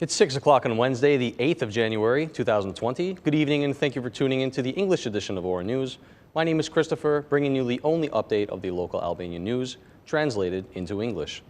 It's 6 o'clock on Wednesday, the 8th of January, 2020. Good evening and thank you for tuning in to the English edition of Ora News. My name is Christopher, bringing you the only update of the local Albanian news, translated into English.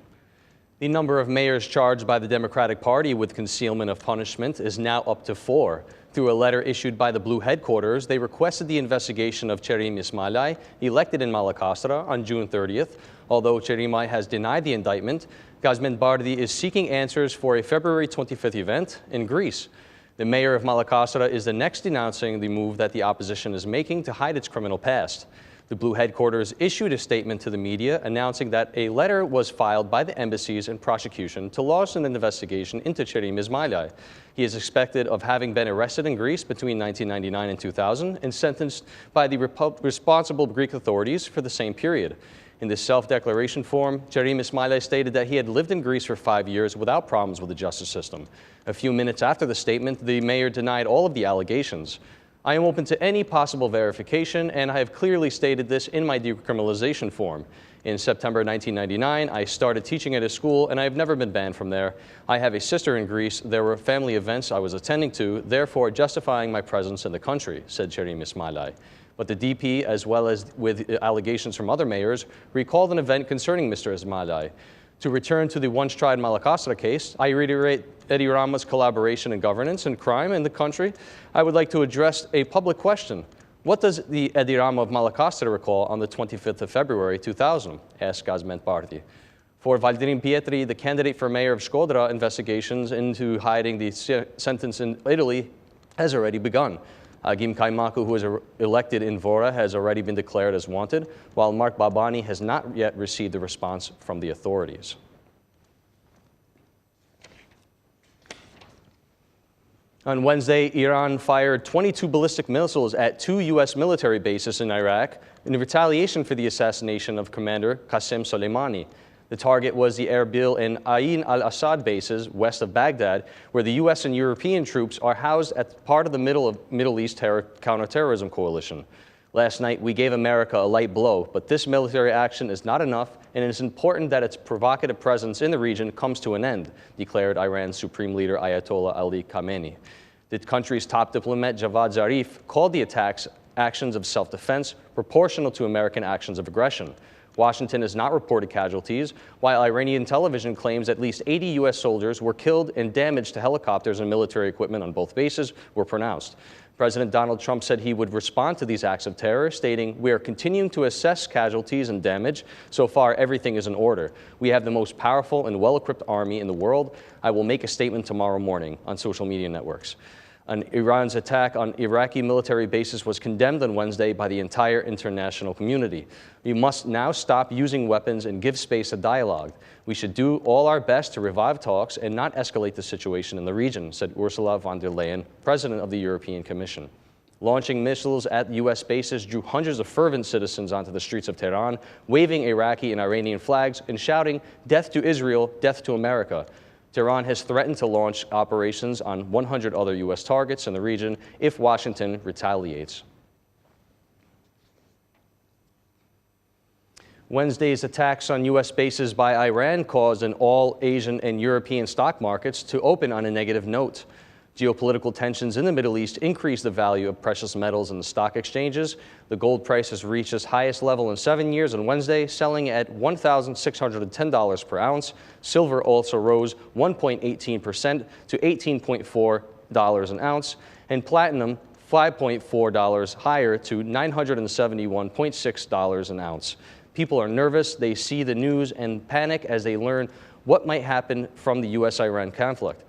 The number of mayors charged by the Democratic Party with concealment of punishment is now up to 4. Through a letter issued by the Blue headquarters, they requested the investigation of Qerim Ismailaj, elected in Malakastra on June 30th. Although Qerimaj has denied the indictment, Gazmend Bardhi is seeking answers for a February 25th event in Greece. The mayor of Malakastra is the next denouncing the move that the opposition is making to hide its criminal past. The Blue headquarters issued a statement to the media announcing that a letter was filed by the embassies and prosecution to launch an investigation into Qerim Ismailaj. He is suspected of having been arrested in Greece between 1999 and 2000 and sentenced by the responsible Greek authorities for the same period. In this self-declaration form, Qerim Ismailaj stated that he had lived in Greece for 5 years without problems with the justice system. A few minutes after the statement, the mayor denied all of the allegations. I am open to any possible verification, and I have clearly stated this in my decriminalization form. In September 1999, I started teaching at a school, and I have never been banned from there. I have a sister in Greece. There were family events I was attending to, therefore justifying my presence in the country, said Qerim Ismailaj. But the DP, as well as with allegations from other mayors, recalled an event concerning Mr. Ismailaj. To return to the once tried Malakastra case, I reiterate Edi Rama's collaboration in governance and crime in the country. I would like to address a public question. What does the Edi Rama of Malakastra recall on the 25th of February 2000? Asked Gazmend Bardhi. For Valdrin Pietri, the candidate for mayor of Shkodra, investigations into hiding the sentence in Italy has already begun. Agim Kaimaku, who was elected in Vora, has already been declared as wanted, while Mark Babani has not yet received a response from the authorities. On Wednesday, Iran fired 22 ballistic missiles at 2 U.S. military bases in Iraq in retaliation for the assassination of Commander Qasem Soleimani. The target was the Erbil and Ain al-Assad bases west of Baghdad, where the U.S. and European troops are housed as part of the Middle East counterterrorism coalition. Last night, we gave America a light blow, but this military action is not enough, and it is important that its provocative presence in the region comes to an end, declared Iran's Supreme Leader Ayatollah Ali Khamenei. The country's top diplomat, Javad Zarif, called the attacks actions of self-defense proportional to American actions of aggression. Washington has not reported casualties, while Iranian television claims at least 80 U.S. soldiers were killed and damage to helicopters and military equipment on both bases were pronounced. President Donald Trump said he would respond to these acts of terror, stating, "We are continuing to assess casualties and damage. So far, everything is in order. We have the most powerful and well-equipped army in the world. I will make a statement tomorrow morning," on social media networks. Iran's attack on Iraqi military bases was condemned on Wednesday by the entire international community. We must now stop using weapons and give space to dialogue. We should do all our best to revive talks and not escalate the situation in the region, said Ursula von der Leyen, president of the European Commission. Launching missiles at U.S. bases drew hundreds of fervent citizens onto the streets of Tehran, waving Iraqi and Iranian flags and shouting, "Death to Israel, death to America." Tehran has threatened to launch operations on 100 other U.S. targets in the region if Washington retaliates. Wednesday's attacks on U.S. bases by Iran caused all Asian and European stock markets to open on a negative note. Geopolitical tensions in the Middle East increased the value of precious metals in the stock exchanges. The gold price has reached its highest level in 7 years on Wednesday, selling at $1,610 per ounce. Silver also rose 1.18% to $18.4 an ounce, and platinum $5.4 higher to $971.6 an ounce. People are nervous. They see the news and panic as they learn what might happen from the U.S.-Iran conflict.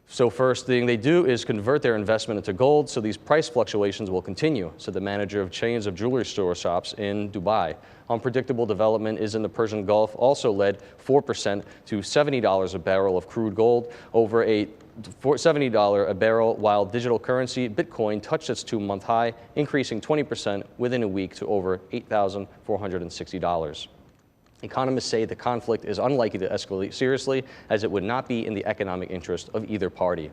So first thing they do is convert their investment into gold, so these price fluctuations will continue, said the manager of chains of jewelry store shops in Dubai. Unpredictable development is in the Persian Gulf, also led 4% to $70 a barrel of crude gold, over a $70 a barrel, while digital currency Bitcoin touched its 2-month high, increasing 20% within a week to over $8,460. Economists say the conflict is unlikely to escalate seriously, as it would not be in the economic interest of either party.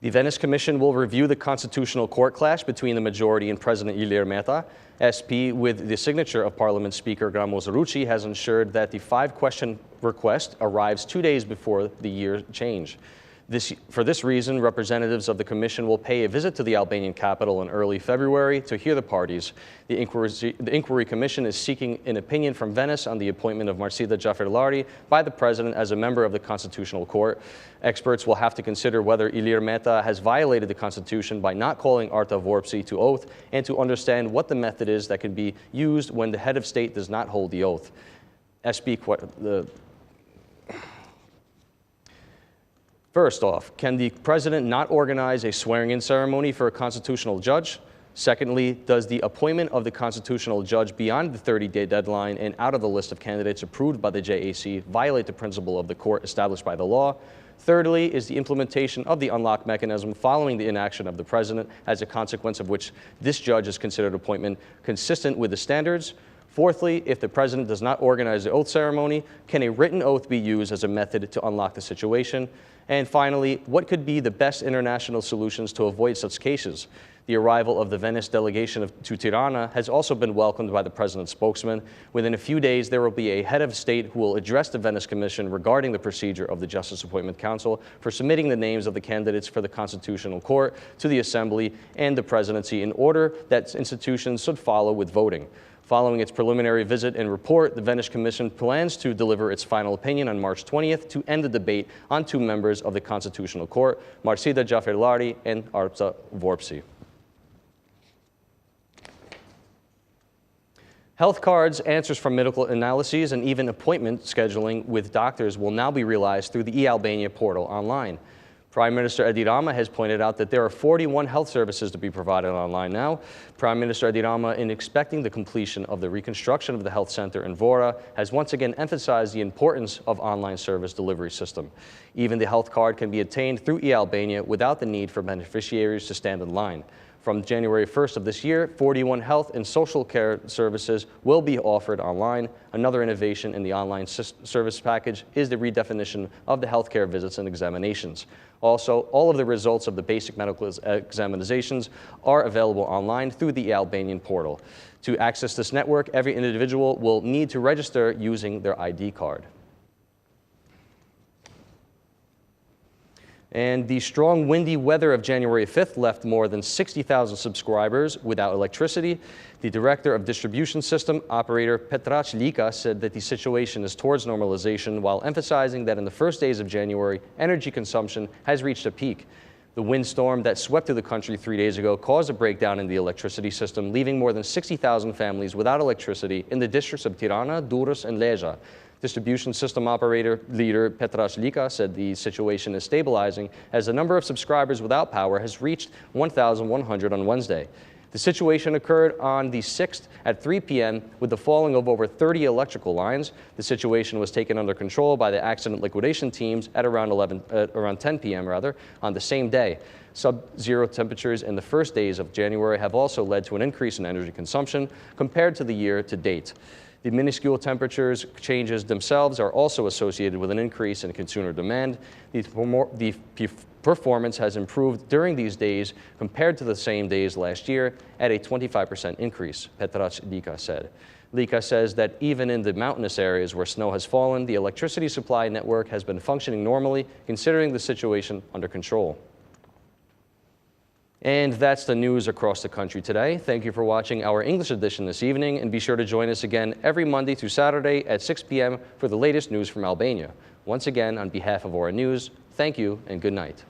The Venice Commission will review the constitutional court clash between the majority and President Ilir Meta. SP, with the signature of Parliament Speaker Gramos Rucci, has ensured that the 5-question request arrives 2 days before the year change. For this reason, representatives of the Commission will pay a visit to the Albanian capital in early February to hear the parties. The Inquiry Commission is seeking an opinion from Venice on the appointment of Marcida Jaferlari by the President as a member of the Constitutional Court. Experts will have to consider whether Ilir Meta has violated the Constitution by not calling RTV to oath, and to understand what the method is that can be used when the head of state does not hold the oath. First off, can the President not organize a swearing-in ceremony for a constitutional judge? Secondly, does the appointment of the constitutional judge beyond the 30-day deadline and out of the list of candidates approved by the JAC violate the principle of the court established by the law? Thirdly, is the implementation of the unlock mechanism following the inaction of the President, as a consequence of which this judge is considered appointment, consistent with the standards? Fourthly, if the President does not organize the oath ceremony, can a written oath be used as a method to unlock the situation? And finally, what could be the best international solutions to avoid such cases? The arrival of the Venice delegation to Tirana has also been welcomed by the President's spokesman. Within a few days, there will be a head of state who will address the Venice Commission regarding the procedure of the Justice Appointment Council for submitting the names of the candidates for the Constitutional Court to the Assembly and the Presidency, in order that institutions should follow with voting. Following its preliminary visit and report, the Venice Commission plans to deliver its final opinion on March 20th to end the debate on 2 members of the Constitutional Court, Marcida Jaferlari and Arta Vorpsi. Health cards, answers from medical analyses, and even appointment scheduling with doctors will now be realized through the eAlbania portal online. Prime Minister Edi Rama has pointed out that there are 41 health services to be provided online now. Prime Minister Edi Rama, in expecting the completion of the reconstruction of the health center in Vora, has once again emphasized the importance of online service delivery system. Even the health card can be obtained through eAlbania without the need for beneficiaries to stand in line. From January 1st of this year, 41 health and social care services will be offered online. Another innovation in the online service package is the redefinition of the healthcare visits and examinations. Also, all of the results of the basic medical examinations are available online through the Albanian portal. To access this network, every individual will need to register using their ID card. And the strong windy weather of January 5th left more than 60,000 subscribers without electricity. The director of distribution system operator Petrac Lika said that the situation is towards normalization, while emphasizing that in the first days of January, energy consumption has reached a peak. The windstorm that swept through the country 3 days ago caused a breakdown in the electricity system, leaving more than 60,000 families without electricity in the districts of Tirana, Durrës, and Leja. Distribution system operator leader Petrac Lika said the situation is stabilizing as the number of subscribers without power has reached 1,100 on Wednesday. The situation occurred on the 6th at 3 p.m. with the falling of over 30 electrical lines. The situation was taken under control by the accident liquidation teams at around 10 p.m. on the same day. Sub-zero temperatures in the first days of January have also led to an increase in energy consumption compared to the year to date. The minuscule temperatures changes themselves are also associated with an increase in consumer demand. The performance has improved during these days compared to the same days last year at a 25% increase, Petrac Lika said. Lika says that even in the mountainous areas where snow has fallen, the electricity supply network has been functioning normally, considering the situation under control. And that's the news across the country today. Thank you for watching our English edition this evening, and be sure to join us again every Monday through Saturday at 6 p.m. for the latest news from Albania. Once again, on behalf of Ora News, thank you and good night.